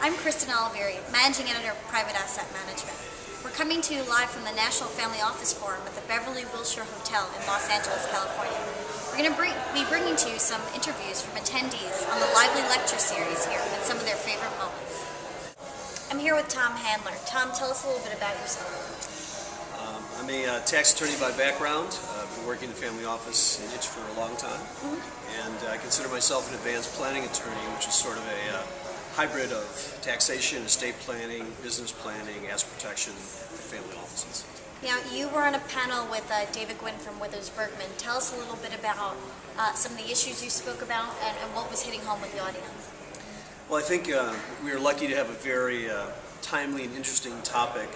I'm Kristen Olivieri, Managing Editor of Private Asset Management. We're coming to you live from the National Family Office Forum at the Beverly Wilshire Hotel in Los Angeles, California. We're going to be bringing to you some interviews from attendees on the lively lecture series here and some of their favorite moments. I'm here with Tom Handler. Tom, tell us a little bit about yourself. I'm a tax attorney by background. I've been working in the family office in Itch for a long time, and I consider myself an advanced planning attorney, which is sort of a hybrid of taxation, estate planning, business planning, asset protection for family offices. Now, you were on a panel with David Gwynn from Withers Bergman. Tell us a little bit about some of the issues you spoke about and what was hitting home with the audience. Well, I think we are lucky to have a very timely and interesting topic.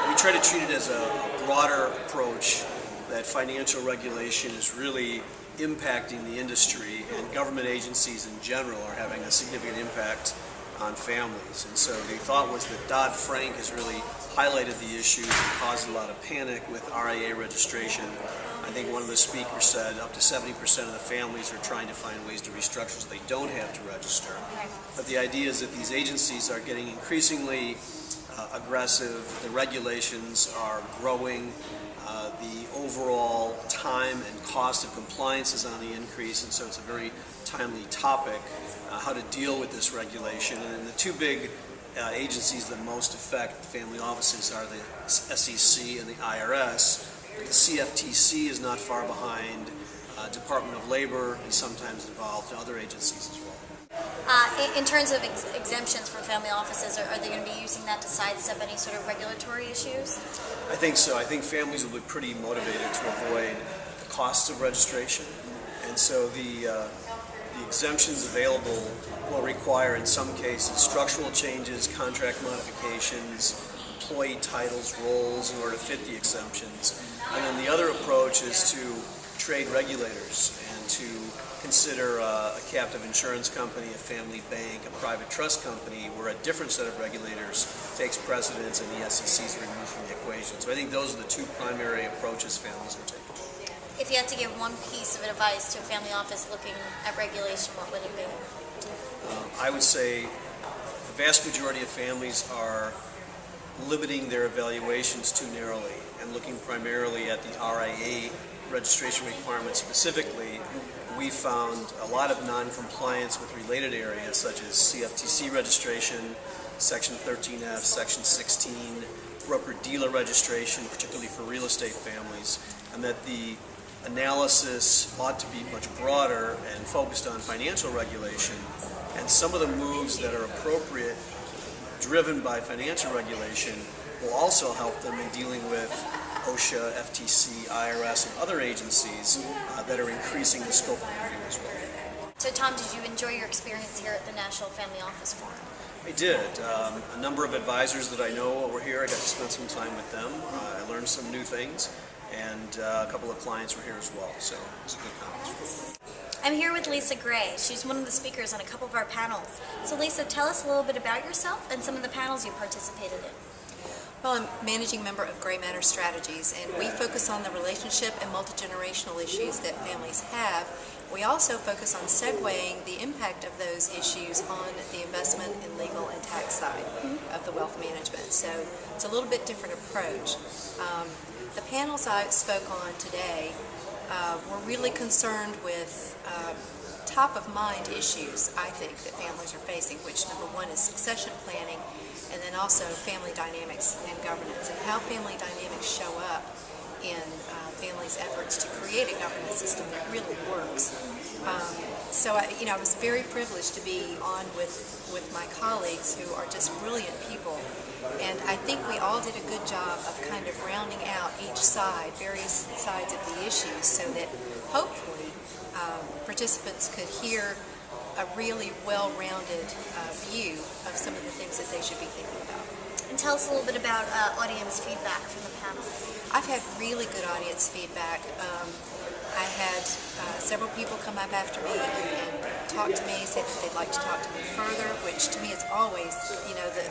We try to treat it as a broader approach that financial regulation is really impacting the industry, and government agencies in general are having a significant impact on families. And so the thought was that Dodd-Frank has really highlighted the issues and caused a lot of panic with RIA registration. I think one of the speakers said up to 70% of the families are trying to find ways to restructure so they don't have to register. But the idea is that these agencies are getting increasingly aggressive, the regulations are growing, the overall time and cost of compliance is on the increase, and so it's a very timely topic, how to deal with this regulation. And the two big agencies that most affect family offices are the SEC and the IRS. The CFTC is not far behind. Department of Labor is sometimes involved, and other agencies as well. In terms of exemptions for family offices, are they going to be using that to sidestep any sort of regulatory issues? I think so. I think families will be pretty motivated to avoid the costs of registration, and so the exemptions available will require, in some cases, structural changes, contract modifications, employee titles, roles in order to fit the exemptions. And then the other approach is to trade regulators and to consider a captive insurance company, a family bank, a private trust company, where a different set of regulators takes precedence and the SEC is removed from the equation. So I think those are the two primary approaches families are taking. If you had to give one piece of advice to a family office looking at regulation, what would it be? I would say the vast majority of families are limiting their evaluations too narrowly and looking primarily at the RIA registration requirements specifically. We found a lot of non-compliance with related areas such as CFTC registration, Section 13F, Section 16, broker-dealer registration, particularly for real estate families, and that the analysis ought to be much broader and focused on financial regulation, and some of the moves that are appropriate, driven by financial regulation, will also help them in dealing with OSHA, FTC, IRS, and other agencies that are increasing the scope of review as well. So Tom, did you enjoy your experience here at the National Family Office Forum? I did. A number of advisors that I know were here. I got to spend some time with them. I learned some new things, and a couple of clients were here as well, so it was a good conference. I'm here with Lisa Gray. She's one of the speakers on a couple of our panels. So Lisa, tell us a little bit about yourself and some of the panels you participated in. Well, I'm managing member of Gray Manor Strategies, and we focus on the relationship and multi-generational issues that families have. We also focus on segueing the impact of those issues on the investment and legal and tax side of the wealth management. So it's a little bit different approach. The panels I spoke on today were really concerned with top-of-mind issues, I think, that families are facing, which number one is succession planning, and then also family dynamics and governance, and how family dynamics show up in families' efforts to create a governance system that really works. So I was very privileged to be on with my colleagues who are just brilliant people, and I think we all did a good job of kind of rounding out each side, various sides of the issues, so that hopefully participants could hear a really well-rounded view of some of the things that they should be thinking about. And tell us a little bit about audience feedback from the panel. I've had really good audience feedback. I had several people come up after me and talk to me, say that they'd like to talk to me further, which to me is always,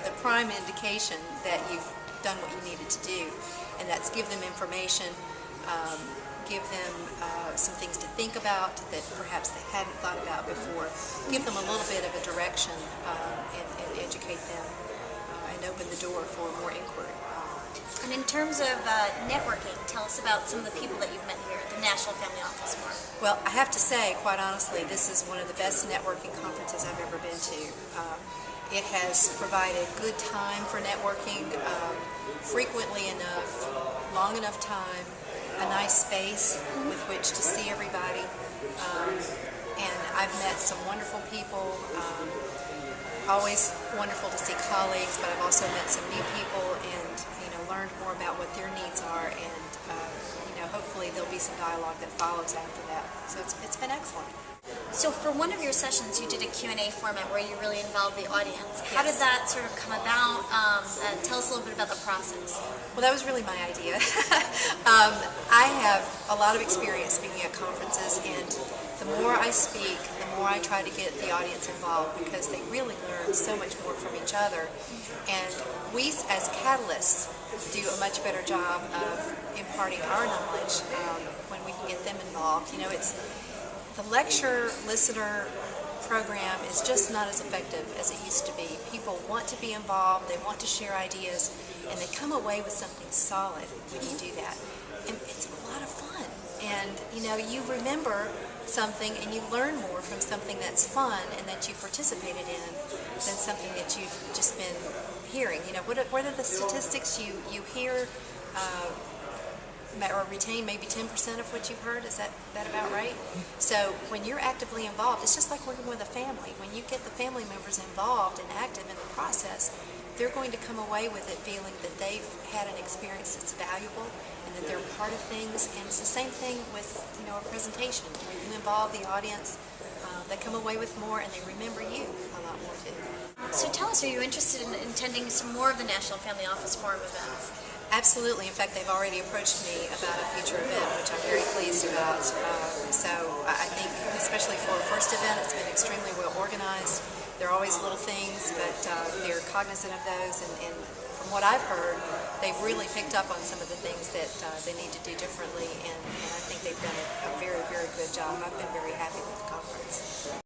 the prime indication that you've done what you needed to do, and that's give them information, give them some things to think about that perhaps they hadn't thought about before, give them a little bit of a direction and education open the door for more inquiry. And in terms of networking, tell us about some of the people that you've met here at the National Family Office Forum. Well, I have to say, quite honestly, this is one of the best networking conferences I've ever been to. It has provided good time for networking, frequently enough, long enough time, a nice space with which to see everybody. And I've met some wonderful people. Always wonderful to see colleagues, but I've also met some new people and learned more about what their needs are, and hopefully there'll be some dialogue that follows after that. So it's been excellent. So for one of your sessions, you did a Q&A format where you really involved the audience. How did that sort of come about? Tell us a little bit about the process. Well, that was really my idea. I have a lot of experience speaking at conferences, and the more I speak, the more I try to get the audience involved, because they really learn so much more from each other. And we, as catalysts, do a much better job of imparting our knowledge when we can get them involved. It's the lecture listener program is just not as effective as it used to be. People want to be involved, they want to share ideas, and they come away with something solid when you do that. And it's a lot of fun. And you remember something and you learn more from something that's fun and that you participated in than something that you've just been hearing. What are the statistics you hear or retain? Maybe 10% of what you've heard. Is that about right? So when you're actively involved, it's just like working with a family. When you get the family members involved and active in the process, they're going to come away with it feeling that they've had an experience that's valuable and that they're part of things. And it's the same thing with a presentation. When you involve the audience, they come away with more and they remember you a lot more too. So tell us, are you interested in attending some more of the National Family Office Forum events? Absolutely. In fact, they've already approached me about a future event, which I'm very pleased about. So I think, especially for a first event, it's been extremely well organized. There are always little things, but they're cognizant of those. And from what I've heard, they've really picked up on some of the things that they need to do differently. And I think they've done a very, very good job. I've been very happy with the conference.